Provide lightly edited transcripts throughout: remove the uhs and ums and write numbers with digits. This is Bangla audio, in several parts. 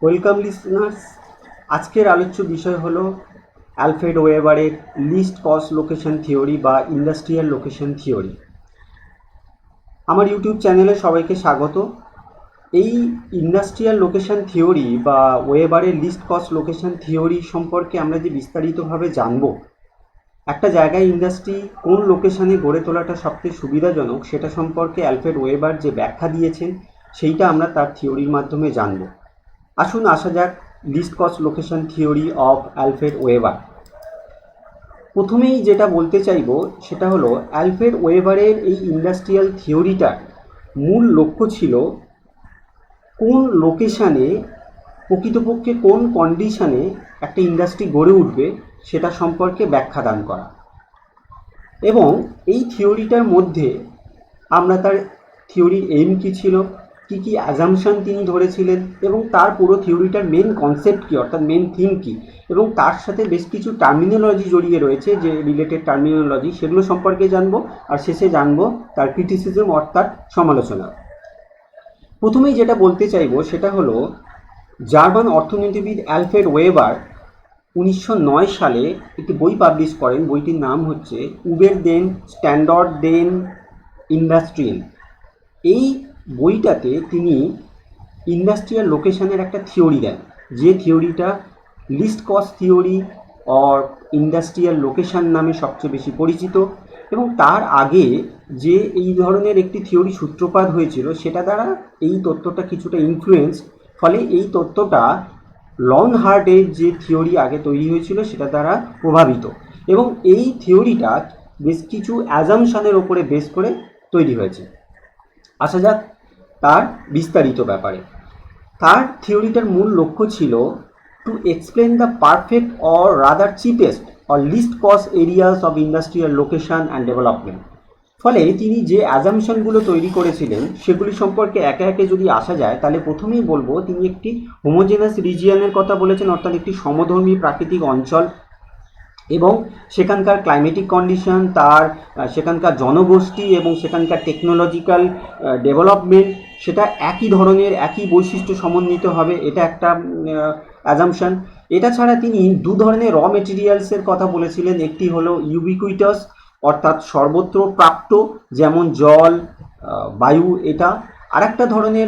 Welcome listeners. আজকের আলোচ্য বিষয় হলো অ্যালফ্রেড ওয়েবারের লিস্ট কস্ট লোকেশন থিওরি বা ইন্ডাস্ট্রিয়াল লোকেশন থিওরি। আমার ইউটিউব চ্যানেলে সবাইকে স্বাগত। এই ইন্ডাস্ট্রিয়াল লোকেশন থিওরি বা ওয়েবারের লিস্ট কস্ট লোকেশন থিওরি সম্পর্কে আমরা যে বিস্তারিতভাবে জানব, একটা জায়গায় ইন্ডাস্ট্রি কোন লোকেশনে গড়ে তোলাটা সবচেয়ে সুবিধাজনক সেটা সম্পর্কে অ্যালফ্রেড ওয়েবার যে ব্যাখ্যা দিয়েছেন সেইটা আমরা তার থিওরির মাধ্যমে জানব। আসুন আসা যাক least cost location theory of Alfred Weber. প্রথমেই যেটা বলতে চাইব সেটা হলো অ্যালফ্রেড ওয়েবারের এই ইন্ডাস্ট্রিয়াল থিওরিটার মূল লক্ষ্য ছিল কোন লোকেশানে প্রকৃতপক্ষে কোন কন্ডিশনে একটা ইন্ডাস্ট্রি গড়ে উঠবে সেটা সম্পর্কে ব্যাখ্যা দান করা। এবং এই থিওরিটার মধ্যে আমরা তার থিওরির এইম কী ছিল, কী কী অ্যাজাম্পশন তিনি ধরেছিলেন এবং তার পুরো থিওরিটার মেন কনসেপ্ট কী অর্থাৎ মেন থিম কী, এবং তার সাথে বেশ কিছু টার্মিনোলজি জড়িয়ে রয়েছে যে রিলেটেড টার্মিনোলজি, সেগুলো সম্পর্কে জানবো। আর শেষে জানবো তার ক্রিটিসিজম অর্থাৎ সমালোচনা। প্রথমেই যেটা বলতে চাইবো সেটা হলো জার্মান অর্থনীতিবিদ অ্যালফ্রেড ওয়েবার 1909 সালে একটি বই পাবলিশ করেন। বইটির নাম হচ্ছে উবের দেন স্ট্যান্ডার্ড দেন ইন্ডাস্ট্রিয়াল। এই বইটাতে তিনি ইন্ডাস্ট্রিয়াল লোকেশনের একটা থিওরি দেন, যে থিওরিটা least cost theory or industrial location নামে সবচেয়ে বেশি পরিচিত। এবং তার আগে যে এই ধরনের একটি থিওরি সূত্রপাত হয়েছিল সেটা দ্বারা এই তত্ত্বটা কিছুটা ইনফ্লুয়েন্স, ফলে এই তত্ত্বটা লন হার্টের যে থিওরি আগে তৈরি হয়েছিল সেটা দ্বারা প্রভাবিত। এবং এই থিওরিটা বেশ কিছু অ্যাজাম্পশনের ওপরে বেস করে তৈরি হয়েছে। আসা যাক তার বিস্তারিত ব্যাপারে। তার থিওরিটার মূল লক্ষ্য ছিল to explain the perfect or rather cheapest or least cost areas of industrial location and development. ফলে তিনি যে অ্যাজাম্পশনগুলো তৈরি করেছিলেন সেগুলি সম্পর্কে একে একে যদি আসা যায়, তাহলে প্রথমেই বলবো তিনি একটি হোমোজেনাস রিজিয়নের কথা বলেছেন, অর্থাৎ একটি সমধর্মী প্রাকৃতিক অঞ্চল এবং সেখানকার ক্লাইমেটিক কন্ডিশন, তার সেখানকার জনগোষ্ঠী এবং সেখানকার টেকনোলজিক্যাল ডেভেলপমেন্ট সেটা একই ধরনের, একই বৈশিষ্ট্য সমন্বিত হবে, এটা একটা অ্যাজাম্পশন। এটা ছাড়া তিনি দু ধরনের র মেটেরিয়ালসের কথা বলেছিলেন। একটি হলো ইউবিকুইটাস অর্থাৎ সর্বত্র প্রাপ্ত, যেমন জল, বায়ু, এটা। আর একটা ধরনের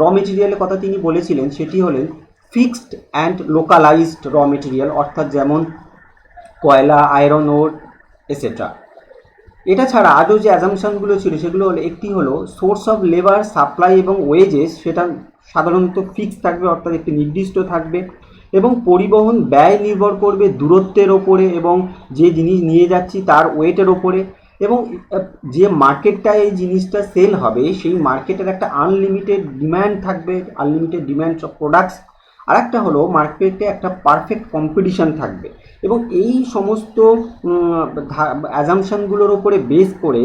র মেটেরিয়ালের কথা তিনি বলেছিলেন, সেটি হলেন ফিক্সড অ্যান্ড লোকালাইজড র মেটেরিয়াল, অর্থাৎ যেমন কয়লা, আয়রন ওর এসেট্রা। এটা ছাড়া আরও যে অ্যাজাম্পশনগুলো ছিল সেগুলো হলো, একটি হলো সোর্স অফ লেবার সাপ্লাই এবং ওয়েজেস, সেটা সাধারণত ফিক্স থাকবে অর্থাৎ একটি নির্দিষ্ট থাকবে। এবং পরিবহন ব্যয় নির্ভর করবে দূরত্বের ওপরে এবং যে জিনিস নিয়ে যাচ্ছি তার ওয়েটের ওপরে। এবং যে মার্কেটটায় এই জিনিসটা সেল হবে সেই মার্কেটের একটা আনলিমিটেড ডিম্যান্ড থাকবে, আনলিমিটেড ডিম্যান্ড অফ প্রোডাক্টস। আর একটা হলো মার্কেটে একটা পারফেক্ট কম্পিটিশান থাকবে। এবং এই সমস্ত অ্যাজাম্পশনগুলোর ওপরে বেস করে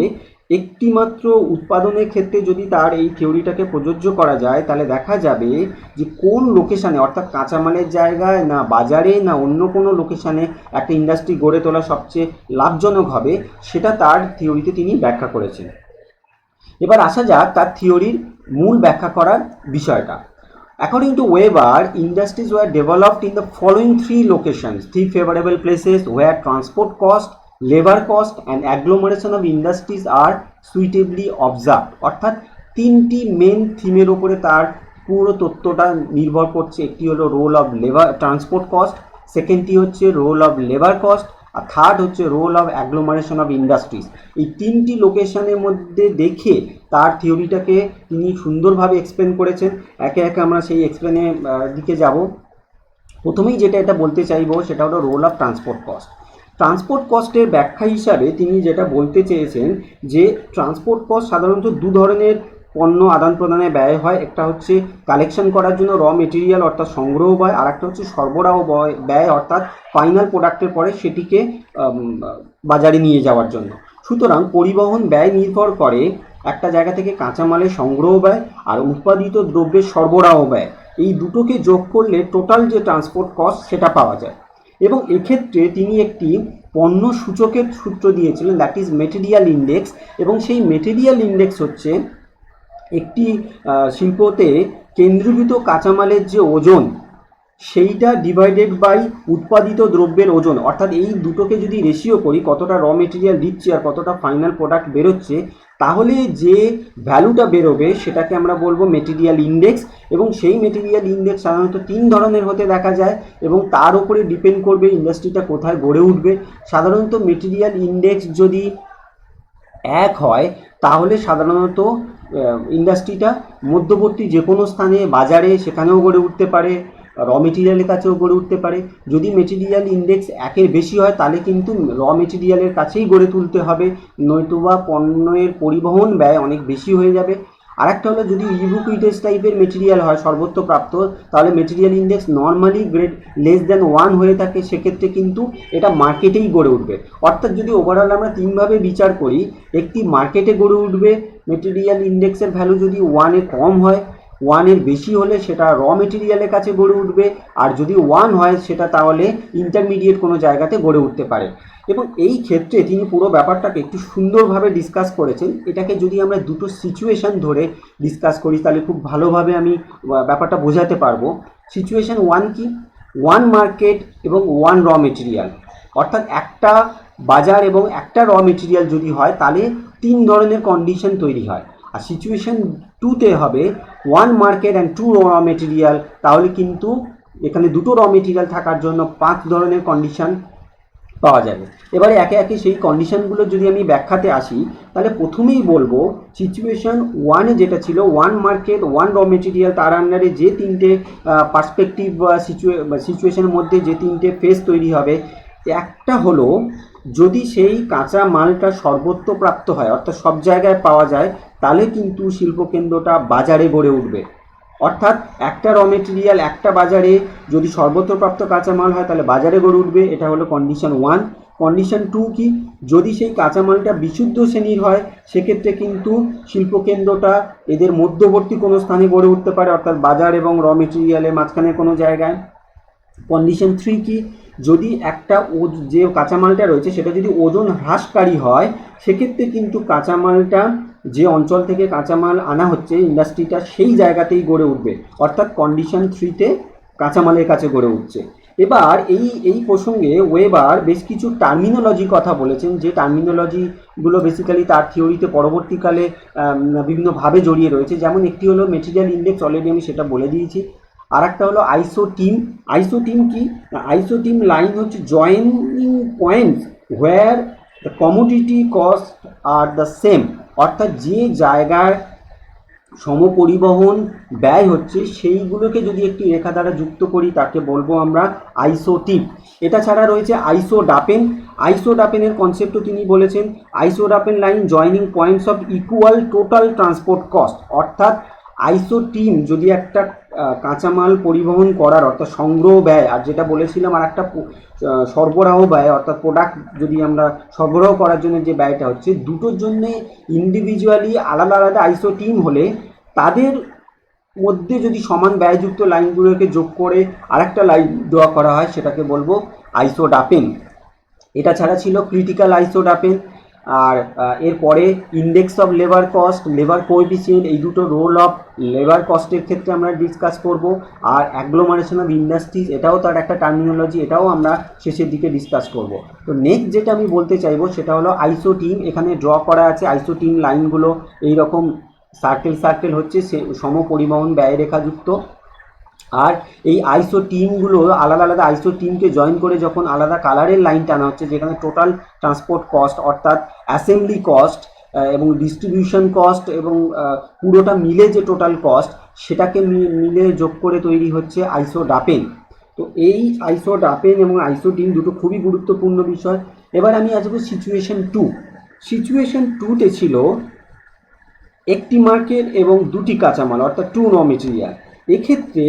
একটিমাত্র উৎপাদনের ক্ষেত্রে যদি তার এই থিওরিটাকে প্রযোজ্য করা যায়, তাহলে দেখা যাবে যে কোন লোকেশানে অর্থাৎ কাঁচামালের জায়গায় না বাজারে না অন্য কোনো লোকেশানে একটা ইন্ডাস্ট্রি গড়ে তোলা সবচেয়ে লাভজনক হবে, সেটা তার থিওরিতে তিনি ব্যাখ্যা করেছেন। এবার আসা যাক তার থিওরির মূল ব্যাখ্যা করার বিষয়টা। According to Weber, industries were developed in the following three locations, three favorable places where transport cost, labor cost and agglomeration of industries are suitably observed। অর্থাৎ তিনটি মেন থিমের উপরে তার পুরো তত্ত্বটা নির্ভর করছে। একটি হলো role of labour transport cost, সেকেন্ডটি হচ্ছে রোল অফ লেবার কস্ট, আর থার্ড হচ্ছে role of agglomeration of industries. এই তিনটি লোকেশনের মধ্যে দেখে তার থিওরিটাকে তিনি সুন্দরভাবে এক্সপ্লেন করেছেন। একে একে আমরা সেই এক্সপ্লেনের দিকে যাব। প্রথমেই এটা বলতে চাইবো সেটা হলো role of transport cost. Transport কস্টের ব্যাখ্যা হিসাবে তিনি যেটা বলতে চেয়েছেন যে ট্রান্সপোর্ট কস্ট সাধারণত দু ধরনের পণ্য আদান প্রদানে ব্যয় হয়। একটা হচ্ছে কালেকশন করার জন্য র মেটেরিয়াল অর্থাৎ সংগ্রহ ব্যয়, আর একটা হচ্ছে সরবরাহ ব্যয় অর্থাৎ ফাইনাল প্রোডাক্টের পরে সেটিকে বাজারে নিয়ে যাওয়ার জন্য। সুতরাং পরিবহন ব্যয় নির্ভর করে একটা জায়গা থেকে কাঁচামালের সংগ্রহ ব্যয় আর উৎপাদিত দ্রব্যের সরবরাহ ব্যয়, এই দুটোকে যোগ করলে টোটাল যে ট্রান্সপোর্ট কস্ট সেটা পাওয়া যায়। এবং এক্ষেত্রে তিনি একটি পণ্য সূচকের সূত্র দিয়েছিলেন, দ্যাট ইজ মেটেরিয়াল ইন্ডেক্স। এবং সেই মেটেরিয়াল ইন্ডেক্স হচ্ছে একটি শিল্পতে কেন্দ্রীভূত কাঁচামালের যে ওজন সেইটা ডিভাইডেড বাই উৎপাদিত দ্রব্যের ওজন, অর্থাৎ এই দুটোকে যদি রেশিও করি কতটা র মেটেরিয়াল দিচ্ছি আর কতটা ফাইনাল প্রোডাক্ট বেরোচ্ছে, তাহলে যে ভ্যালুটা বেরোবে সেটাকে আমরা বলবো মেটেরিয়াল ইন্ডেক্স। এবং সেই মেটেরিয়াল ইন্ডেক্স সাধারণত 3 ধরনের হতে দেখা যায় এবং তার উপরে ডিপেন্ড করবে ইন্ডাস্ট্রিটা কোথায় গড়ে উঠবে। সাধারণত মেটেরিয়াল ইন্ডেক্স যদি 1 হয় তাহলে সাধারণত ইন্ডাস্ট্রিটা মধ্যবর্তী যে কোনো স্থানে, বাজারে, সেখানেও গড়ে উঠতে পারে, র মেটেরিয়ালের কাছেও গড়ে উঠতে পারে। যদি মেটেরিয়াল ইন্ডেক্স 1-এর বেশি হয় তাহলে কিন্তু র মেটেরিয়ালের কাছেই গড়ে তুলতে হবে, নয়তোবা পণ্যের পরিবহন ব্যয় অনেক বেশি হয়ে যাবে। আর একটা হলো যদি ইউবিকুইটাস টাইপের মেটেরিয়াল হয় সর্বত্র প্রাপ্ত, তাহলে material index normally grade less than 1 হয়ে থাকে, সেক্ষেত্রে কিন্তু এটা মার্কেটেই গড়ে উঠবে। অর্থাৎ যদি ওভারঅল আমরা 3ভাবে বিচার করি, একটি মার্কেটে গড়ে উঠবে মেটেরিয়াল ইন্ডেক্সের ভ্যালু যদি 1-এর কম হয়, 1-এর বেশি হলে সেটা র মেটেরিয়ালের কাছে গড়ে উঠবে, আর যদি 1 হয় সেটা তাহলে ইন্টারমিডিয়েট কোনো জায়গাতে গড়ে উঠতে পারে। এবং এই ক্ষেত্রে তিনি পুরো ব্যাপারটাকে একটু সুন্দরভাবে ডিসকাস করেছেন। এটাকে যদি আমরা দুটো সিচুয়েশন ধরে ডিসকাস করি তাহলে খুব ভালোভাবে আমি ব্যাপারটা বোঝাতে পারবো। সিচুয়েশন 1 কি? 1 মার্কেট এবং 1 র মেটেরিয়াল, অর্থাৎ একটা বাজার এবং একটা র মেটেরিয়াল যদি হয় তাহলে 3 ধরনের কন্ডিশন তৈরি হয়। আর সিচুয়েশন 2তে হবে 1 মার্কেট অ্যান্ড 2 র মেটেরিয়াল, তাহলে কিন্তু এখানে দুটো র মেটেরিয়াল থাকার জন্য 5 ধরনের কন্ডিশন পাওয়া যাবে। এবারে একে একে সেই কন্ডিশনগুলো যদি আমি ব্যাখ্যাতে আসি, তাহলে প্রথমেই বলবো সিচুয়েশন 1-এ যেটা ছিল 1 মার্কেট 1 র মেটেরিয়াল, তার আন্ডারে যে 3টে পার্সপেক্টিভ সিচুয়েশনের মধ্যে যে 3টে ফেজ তৈরি হবে। একটা হলো যদি সেই কাঁচা মালটা সর্বত্র প্রাপ্ত হয়, অর্থাৎ সব জায়গায় পাওয়া যায়, তাহলে কিন্তু শিল্পকেন্দ্রটা বাজারে গড়ে উঠবে। অর্থাৎ একটা র মেটেরিয়াল একটা বাজারে যদি সর্বত্রপ্রাপ্ত কাঁচামাল হয় তাহলে বাজারে গড়ে উঠবে, এটা হলো কন্ডিশন 1। কন্ডিশন 2 কি? যদি সেই কাঁচামালটা বিশুদ্ধ শ্রেণীর হয় সেক্ষেত্রে কিন্তু শিল্পকেন্দ্রটা এদের মধ্যবর্তী কোনো স্থানে গড়ে উঠতে পারে, অর্থাৎ বাজার এবং র মেটেরিয়ালের মাঝখানে কোনো জায়গায়। কন্ডিশন 3 কি? যদি একটা যে কাঁচামালটা রয়েছে সেটা যদি ওজন হ্রাসকারী হয় সেক্ষেত্রে কিন্তু কাঁচামালটা যে অঞ্চল থেকে কাঁচামাল আনা হচ্ছে ইন্ডাস্ট্রিটা সেই জায়গাতেই গড়ে উঠবে, অর্থাৎ কন্ডিশন 3তে কাঁচামালের কাছে গড়ে উঠছে। এবার এই প্রসঙ্গে ওয়েবার বেশ কিছু টার্মিনোলজি কথা বলেছেন, যে টার্মিনোলজিগুলো বেসিক্যালি তার থিওরিতে পরবর্তীকালে বিভিন্নভাবে জড়িয়ে রয়েছে। যেমন একটি হলো মেটেরিয়াল ইন্ডেক্স, অলরেডি আমি সেটা বলে দিয়েছি। আর একটা হলো আইসোটিম। আইসোটিম কি? আইসোটিম লাইন হচ্ছে joining points where the commodity cost are the same, অর্থাৎ যে জায়গায় সমপরিবহন ব্যয় হচ্ছে সেইগুলোকে যদি একটি রেখা দ্বারা যুক্ত করি তাকে বলবো আমরা আইসোটিপ। এটা ছাড়া রয়েছে আইসোডাপেন। আইসোডাপেনের কনসেপ্টও তিনি বলেছেন, isodapane line joining points of equal total transport cost, অর্থাৎ আইসোটিম যদি একটা কাঁচামাল পরিবহন করার অর্থাৎ সংগ্রহ ব্যয়, আর যেটা বলেছিলাম আর একটা সরবরাহ ব্যয়, অর্থাৎ প্রোডাক্ট যদি আমরা সরবরাহ করার জন্য যে ব্যয়টা হচ্ছে, দুটোর জন্যে ইন্ডিভিজুয়ালি আলাদা আলাদা আইসোটিম হলে তাদের মধ্যে যদি সমান ব্যয়যুক্ত লাইনগুলোকে যোগ করে আরেকটা লাইন ড্র করা হয় সেটাকে বলবো আইসোডাপেন। এটা ছাড়া ছিল ক্রিটিক্যাল আইসোডাপেন। আর এরপরে index of labour cost, labour coefficient, এই দুটো রোল অফ লেবার কস্টের ক্ষেত্রে আমরা ডিসকাস করব। আর অ্যাগ্লোমারেশন অফ ইন্ডাস্ট্রিজ, এটাও তার একটা টার্মিনোলজি, এটাও আমরা শেষের দিকে ডিসকাস করব। তো নেক্সট যেটা আমি বলতে চাইবো সেটা হলো আইসোটিম। এখানে ড্র করা আছে আইসোটিম লাইনগুলো এইরকম সার্কেল হচ্ছে সমপরিবহন ব্যয়রেখাযুক্ত। আর এই আইসো টিমগুলো আলাদা আলাদা আইসো টিমকে জয়েন করে যখন আলাদা কালারের লাইন টানা হচ্ছে, যেখানে টোটাল ট্রান্সপোর্ট কস্ট অর্থাৎ অ্যাসেম্বলি কস্ট এবং ডিস্ট্রিবিউশন কস্ট এবং পুরোটা মিলে যে টোটাল কস্ট সেটাকে মিলে যোগ করে তৈরি হচ্ছে আইসোডাপেন। তো এই আইসোডাপেন এবং আইসোটিম দুটো খুবই গুরুত্বপূর্ণ বিষয়। এবার আমি আসবো সিচুয়েশন 2। সিচুয়েশন 2তে ছিল একটি মার্কেট এবং দুটি কাঁচামাল অর্থাৎ 2 র মেটেরিয়াল। এক্ষেত্রে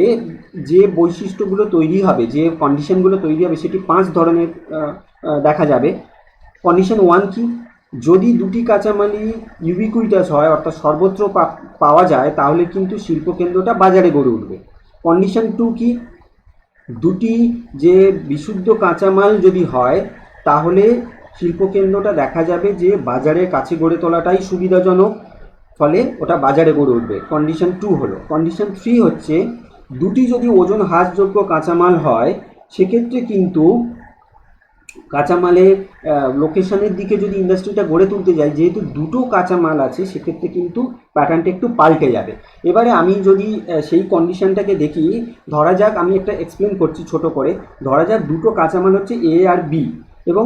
যে বৈশিষ্ট্যগুলো তৈরি হবে, যে কন্ডিশনগুলো তৈরি হবে সেটি 5 ধরনের দেখা যাবে। কন্ডিশন 1 কি? যদি দুটি কাঁচামালই ইউবিকুইটাস হয় অর্থাৎ সর্বত্র পাওয়া যায় তাহলে কিন্তু শিল্পকেন্দ্রটা বাজারে গড়ে উঠবে। কন্ডিশন 2 কি? দুটি যে বিশুদ্ধ কাঁচামাল যদি হয় তাহলে শিল্পকেন্দ্রটা দেখা যাবে যে বাজারের কাছে গড়ে তোলাটাই সুবিধাজনক। ফলে ওটা বাজারে গড়ে উঠবে। কন্ডিশন 2 হলো। কন্ডিশন 3 হচ্ছে দুটি যদি ওজন হ্রাসযোগ্য কাঁচামাল হয় সেক্ষেত্রে কিন্তু কাঁচামালের লোকেশনের দিকে যদি ইন্ডাস্ট্রিটা গড়ে তুলতে যায়, যেহেতু দুটো কাঁচামাল আছে সেক্ষেত্রে কিন্তু প্যাটার্নটা একটু পাল্টে যাবে। এবারে আমি যদি সেই কন্ডিশনটাকে দেখি, ধরা যাক আমি একটা এক্সপ্লেন করছি ছোট করে, ধরা যাক দুটো কাঁচামাল হচ্ছে এ আর বি এবং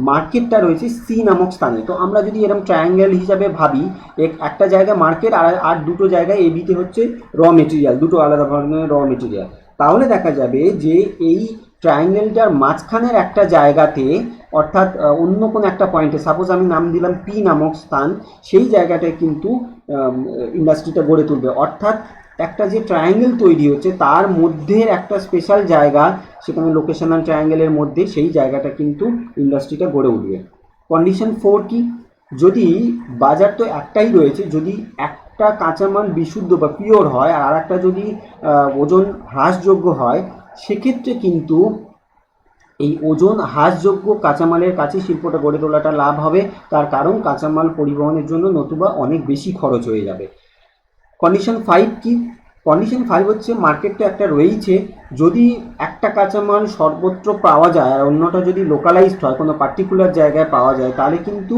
মার্কেটটা রয়েছে সি নামক স্থানে। তো আমরা যদি এরকম ট্রায়াঙ্গেল হিসাবে ভাবি, একটা জায়গায় মার্কেট আর দুটো জায়গায় এ বিতে হচ্ছে র মেটেরিয়াল, দুটো আলাদা ধরনের র মেটেরিয়াল, তাহলে দেখা যাবে যে এই ট্রায়াঙ্গেলটার মাঝখানের একটা জায়গাতে, অর্থাৎ অন্য কোনো একটা পয়েন্টে, সাপোজ আমি নাম দিলাম পি নামক স্থান, সেই জায়গাটায় কিন্তু ইন্ডাস্ট্রিটা গড়ে তুলবে। অর্থাৎ একটা যে ট্রায়াঙ্গেল তৈরি হচ্ছে তার মধ্যে একটা স্পেশাল জায়গা, সেখানে লোকেশনাল ট্রায়াঙ্গেলের মধ্যে সেই জায়গাটা কিন্তু ইন্ডাস্ট্রিটা গড়ে উঠবে। কন্ডিশন 4 কি, যদি বাজার তো একটাই রয়েছে, যদি একটা কাঁচামাল বিশুদ্ধ বা পিওর হয় আর একটা যদি ওজন হ্রাসযোগ্য হয়, সেক্ষেত্রে কিন্তু এই ওজন হ্রাসযোগ্য কাঁচামালের কাছে শিল্পটা গড়ে তোলাটা লাভ হবে, তার কারণ কাঁচামাল পরিবহনের জন্য নতুবা অনেক বেশি খরচ হয়ে যাবে। কন্ডিশন 5 কি, কন্ডিশন 5 হচ্ছে মার্কেটটা একটা রয়েছে, যদি একটা কাঁচামাল সর্বত্র পাওয়া যায় আর অন্যটা যদি লোকালাইজড হয়, কোনো পার্টিকুলার জায়গায় পাওয়া যায়, তাহলে কিন্তু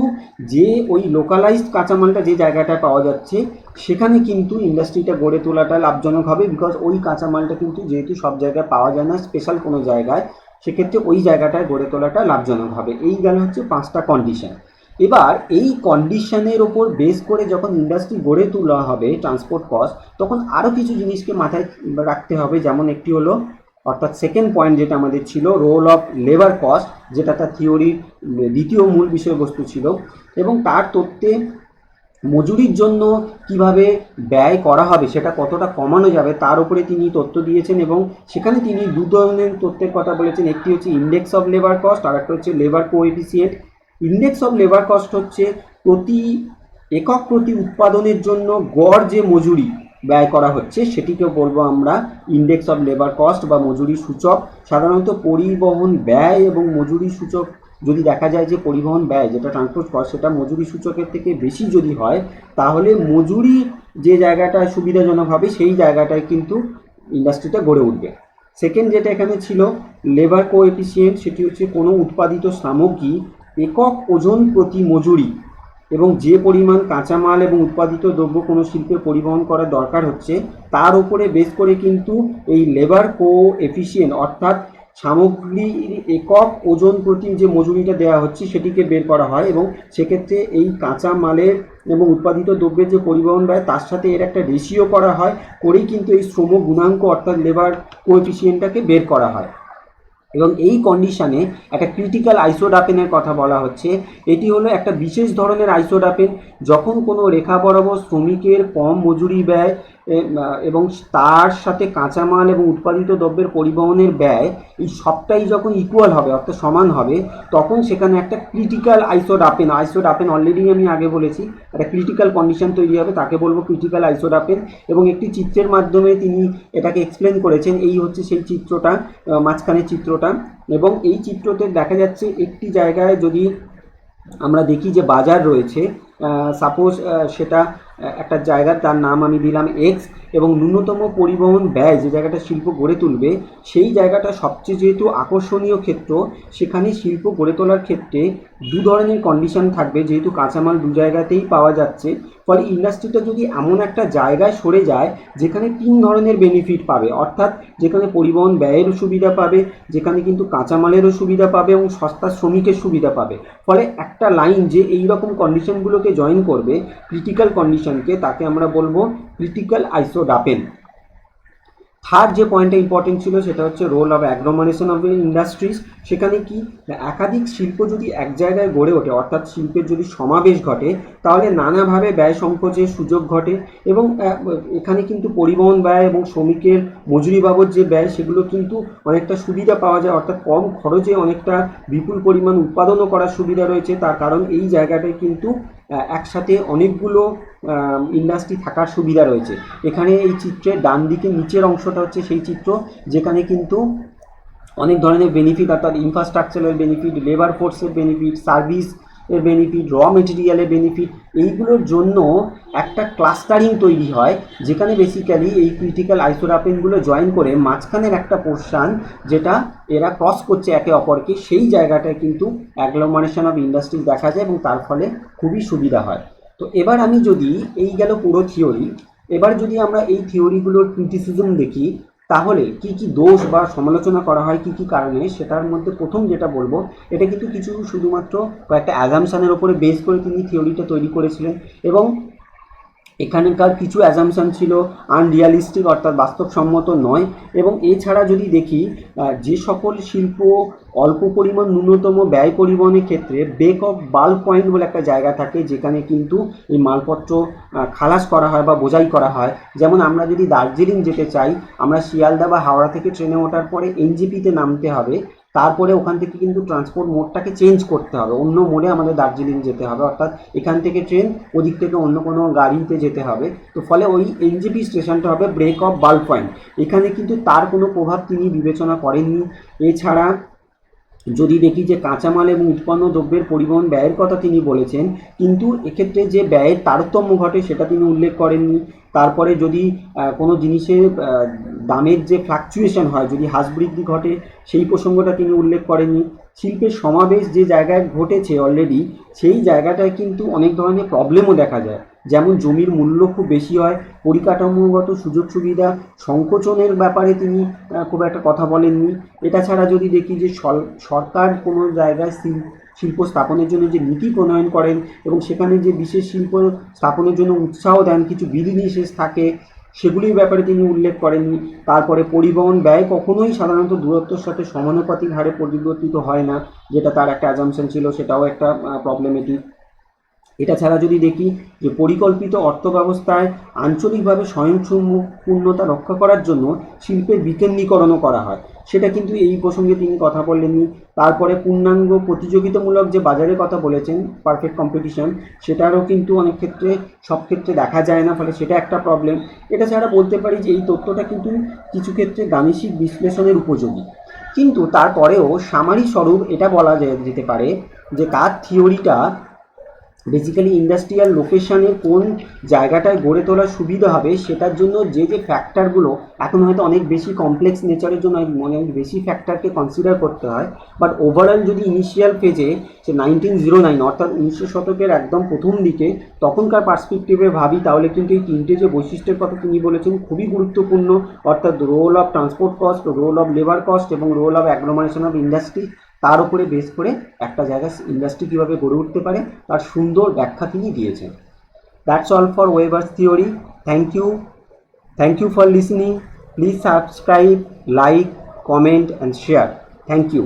যে ওই লোকালাইজড কাঁচামালটা যে জায়গাটায় পাওয়া যাচ্ছে সেখানে কিন্তু ইন্ডাস্ট্রিটা গড়ে তোলাটা লাভজনক হবে। বিকজ ওই কাঁচামালটা কিন্তু যেহেতু সব জায়গায় পাওয়া যায় না, স্পেশাল কোনো জায়গায়, সেক্ষেত্রে ওই জায়গাটায় গড়ে তোলাটা লাভজনক হবে। এই গেল হচ্ছে 5টা কন্ডিশন। এবার এই কন্ডিশনের ওপর বেস করে যখন ইন্ডাস্ট্রি গড়ে তোলা হবে ট্রান্সপোর্ট কস্ট, তখন আরও কিছু জিনিসকে মাথায় রাখতে হবে। যেমন একটি হলো, অর্থাৎ সেকেন্ড পয়েন্ট যেটা আমাদের ছিল, রোল অফ লেবার কস্ট, যেটা তার থিওরির দ্বিতীয় মূল বিষয়বস্তু ছিল, এবং তার তথ্যে মজুরির জন্য কিভাবে ব্যয় করা হবে, সেটা কতটা কমানো যাবে তার উপরে তিনি তথ্য দিয়েছেন। এবং সেখানে তিনি দু ধরনের তথ্যের কথা বলেছেন, একটি হচ্ছে ইন্ডেক্স অফ লেবার কস্ট, আর একটা হচ্ছে labour coefficient. Index of labour cost হচ্ছে প্রতি একক প্রতি উৎপাদনের জন্য গড় যে মজুরি ব্যয় করা হচ্ছে সেটিকে বলবো আমরা ইন্ডেক্স অফ লেবার কস্ট বা মজুরি সূচক। সাধারণত পরিবহন ব্যয় এবং মজুরি সূচক যদি দেখা যায় যে পরিবহন ব্যয় যেটা ট্রান্সপোর্ট কস্ট সেটা মজুরি সূচকের থেকে বেশি যদি হয়, তাহলে মজুরি যে জায়গাটায় সুবিধাজনক হবে সেই জায়গাটায় কিন্তু ইন্ডাস্ট্রিটা গড়ে উঠবে। সেকেন্ড যেটা এখানে ছিল লেবার কোএফিসিয়েন্ট, সেটি হচ্ছে কোনো উৎপাদিত সামগ্রী একক ওজন প্রতি মজুরি এবং যে পরিমাণ কাঁচামাল এবং উৎপাদিত দ্রব্য কোনো শিল্পে পরিবহন করার দরকার হচ্ছে তার উপরে বেস করে কিন্তু এই লেবার কোএফিসিয়েন্ট, অর্থাৎ সামগ্রীর একক ওজন প্রতি যে মজুরিটা দেওয়া হচ্ছে সেটিকে বের করা হয়। এবং সেক্ষেত্রে এই কাঁচা মালের এবং উৎপাদিত দ্রব্যের যে পরিবহন ব্যয় তার সাথে এর একটা রেশিও করা হয়, করেই কিন্তু এই শ্রম গুণাঙ্ক অর্থাৎ লেবার কোএফিসিয়েন্টটাকে বের করা হয়। এবং এই কন্ডিশনে একটা ক্রিটিক্যাল আইসোডাপেনের কথা বলা হচ্ছে। এটি হলো একটা বিশেষ ধরনের আইসোডাপেন, যখন কোনো রেখা বরাবর শ্রমিকের কম মজুরি ব্যয় এবং তার সাথে কাঁচামাল এবং উৎপাদিত দ্রব্যের পরিবহনের ব্যয় এই সবটাই যখন ইকুয়াল হবে অর্থাৎ সমান হবে, তখন সেখানে একটা ক্রিটিক্যাল আইসোডাপেন অলরেডি আমি আগে বলেছি, একটা ক্রিটিক্যাল কন্ডিশন তৈরি হবে, তাকে বলবো ক্রিটিক্যাল আইসোডাপেন। এবং একটি চিত্রের মাধ্যমে তিনি এটাকে এক্সপ্লেন করেছেন। এই হচ্ছে সেই চিত্রটা, মাঝখানের চিত্রটা। এবং এই চিত্রতে দেখা যাচ্ছে একটি জায়গায় যদি আমরা দেখি যে বাজার রয়েছে, সাপোজ সেটা একটা জায়গা, তার নাম আমি দিলাম এক্স, এবং ন্যূনতম পরিবহন ব্যয় যে জায়গাটা শিল্প গড়ে তুলবে সেই জায়গাটা সবচেয়ে যেহেতু আকর্ষণীয় ক্ষেত্র, সেখানে শিল্প গড়ে তোলার ক্ষেত্রে দু ধরনের কন্ডিশন থাকবে, যেহেতু কাঁচামাল দু জায়গাতেই পাওয়া যাচ্ছে। ফলে ইন্ডাস্ট্রিটা যদি এমন একটা জায়গায় সরে যায় যেখানে 3 ধরনের বেনিফিট পাবে, অর্থাৎ যেখানে পরিবহন ব্যয়েরও সুবিধা পাবে, যেখানে কিন্তু কাঁচামালেরও সুবিধা পাবে এবং সস্তা শ্রমিকের সুবিধা পাবে, ফলে একটা লাইন যে এই রকম কন্ডিশনগুলোকে জয়েন করবে ক্রিটিক্যাল কন্ডিশনকে, তাকে আমরা বলবো ক্রিটিক্যাল আইসোডাপেন। থার্ড যে পয়েন্টটা ইম্পর্টেন্ট ছিল সেটা হচ্ছে role of agglomeration of industries. সেখানে কি একাধিক শিল্প যদি এক জায়গায় গড়ে ওঠে, অর্থাৎ শিল্পের যদি সমাবেশ ঘটে, তাহলে নানাভাবে ব্যয় সংকোচের সুযোগ ঘটে। এবং এখানে কিন্তু পরিবহন ব্যয় এবং শ্রমিকের মজুরি বাবদ যে ব্যয় সেগুলো কিন্তু অনেকটা সুবিধা পাওয়া যায়, অর্থাৎ কম খরচে অনেকটা বিপুল পরিমাণ উৎপাদনও করার সুবিধা রয়েছে। তার কারণ এই জায়গাটায় কিন্তু একসাথে অনেকগুলো ইন্ডাস্ট্রি থাকার সুবিধা রয়েছে। এখানে এই চিত্রের ডান দিকে নিচের অংশটা হচ্ছে সেই চিত্র যেখানে কিন্তু অনেক ধরনের বেনিফিট, অর্থাৎ ইনফ্রাস্ট্রাকচারাল বেনিফিট, লেবার ফোর্সের বেনিফিট, সার্ভিস এর বেনিফিট, র মেটেরিয়ালের বেনিফিট, এইগুলোর জন্য একটা ক্লাস্টারিং তৈরি হয়, যেখানে বেসিক্যালি এই ক্রিটিক্যাল আইসোরাপেনগুলো জয়েন করে মাঝখানের একটা পোর্শন যেটা এরা ক্রস করছে একে অপরকে, সেই জায়গাটায় কিন্তু অ্যাগ্লোমারেশন অফ ইন্ডাস্ট্রিজ দেখা যায় এবং তার ফলে খুবই সুবিধা হয়। তো এবার আমি যদি এই গেল পুরো থিওরি, এবার যদি আমরা এই থিওরিগুলোর ক্রিটিসিজম দেখি, তাহলে কি কি দোষ বা সমালোচনা করা হয় কি কি কারণে, সেটার মধ্যে প্রথম যেটা বলবো, এটা কিন্তু কিছু শুধুমাত্র কয়েকটা অ্যাজামশানের ওপরে বেস করে তিনি থিওরিটা তৈরি করেছিলেন, এবং এখানকার কিছু অ্যাজামশন ছিল আনরিয়ালিস্টিক, অর্থাৎ বাস্তবসম্মত নয়। এবং এছাড়া যদি দেখি, যে সকল শিল্প অল্প পরিমাণ ন্যূনতম ব্যয় পরিবহনের ক্ষেত্রে বেক অফ বাল্ক পয়েন্ট বলে একটা জায়গা থাকে, যেখানে কিন্তু এই মালপত্র খালাস করা হয় বা বোঝাই করা হয়। যেমন আমরা যদি দার্জিলিং যেতে চাই, আমরা শিয়ালদা বা হাওড়া থেকে ট্রেনে ওঠার পরে এনজেপিতে নামতে হবে, তারপরে ওখান থেকে কিন্তু ট্রান্সপোর্ট মোডটাকে চেঞ্জ করতে হবে, অন্য মোডে আমাদের দার্জিলিং যেতে হবে, অর্থাৎ এখান থেকে ট্রেন, ওদিক থেকে অন্য কোনো গাড়িতে যেতে হবে। তো ফলে ওই এনজেপি স্টেশনটা হবে ব্রেক অফ বাল্ক পয়েন্ট, এখানে কিন্তু তার কোনো প্রভাব তিনি বিবেচনা করেননি। এছাড়া যদি দেখি যে কাঁচামাল এবং উৎপন্ন দ্রব্যের পরিবহন ব্যয়ের কথা তিনি বলেছেন, কিন্তু এক্ষেত্রে যে ব্যয়ের তারতম্য ঘটে সেটা তিনি উল্লেখ করেননি। তারপরে যদি কোনো জিনিসের দামের যে ফ্লাকচুয়েশন হয়, যদি হ্রাস বৃদ্ধি ঘটে, সেই প্রসঙ্গটা তিনি উল্লেখ করেননি। শিল্পের সমাবেশ যে জায়গায় ঘটেছে অলরেডি, সেই জায়গাটায় কিন্তু অনেক ধরনের প্রবলেমও দেখা যায়, যেমন জমির মূল্য খুব বেশি হয়, পরিকাঠামোগত সুযোগ সুবিধা সংকোচনের ব্যাপারে তিনি খুব একটা কথা বলেননি। এটা ছাড়া যদি দেখি যে সরকার কোনো জায়গায় শিল্প স্থাপনের জন্য যে নীতি প্রণয়ন করেন এবং সেখানে যে বিশেষ শিল্প স্থাপনের জন্য উৎসাহ দেন, কিছু বিধিনিষেধ থাকে, সেগুলির ব্যাপারে তিনি উল্লেখ করেননি। তারপরে পরিবহন ব্যয় কখনোই সাধারণত দূরত্বের সাথে সমানুপাতিক হারে পরিবর্তিত হয় না, যেটা তার একটা অ্যাজাম্পশন ছিল, সেটাও একটা প্রবলেমেটিক। এটা ছাড়া যদি দেখি যে পরিকল্পিত অর্থব্যবস্থায় আঞ্চলিকভাবে স্বয়ংসম্পূর্ণতা রক্ষা করার জন্য শিল্পের বিকেন্দ্রীকরণও করা হয়, সেটা কিন্তু এই প্রসঙ্গে তিনি কথা বললেননি। তারপরে পূর্ণাঙ্গ প্রতিযোগিতামূলক যে বাজারের কথা বলেছেন, পারফেক্ট কম্পিটিশন, সেটারও কিন্তু অনেক ক্ষেত্রে সব ক্ষেত্রে দেখা যায় না, ফলে সেটা একটা প্রবলেম। এটা ছাড়া বলতে পারি যে এই তথ্যটা কিন্তু কিছু ক্ষেত্রে গাণিতিক বিশ্লেষণের উপযোগী, কিন্তু তারপরেও সামারি স্বরূপ এটা বলা যেতে পারে যে তার থিওরিটা বেসিক্যালি ইন্ডাস্ট্রিয়াল লোকেশানে কোন জায়গাটায় গড়ে তোলার সুবিধা হবে, সেটার জন্য যে যে ফ্যাক্টরগুলো এখন হয়তো অনেক বেশি কমপ্লেক্স নেচারের জন্য অনেক বেশি ফ্যাক্টরকে কনসিডার করতে হয়, বাট ওভারঅল যদি ইনিশিয়াল ফেজে সে 1909 অর্থাৎ 1900 শতকের একদম প্রথম দিকে তখনকার পার্সপেক্টিভে ভাবি, তাহলে কিন্তু এই তিনটে যে বৈশিষ্ট্যের কথা তিনি বলেছেন খুবই গুরুত্বপূর্ণ, অর্থাৎ role of transport cost, role of labour cost এবং role of agglomeration of industry, তার উপরে বেস করে একটা জায়গায় ইন্ডাস্ট্রি কীভাবে গড়ে উঠতে পারে তার সুন্দর ব্যাখ্যা তিনি দিয়েছেন। That's all for Weber's theory. Thank you for listening. Please subscribe, like, comment and share. Thank you.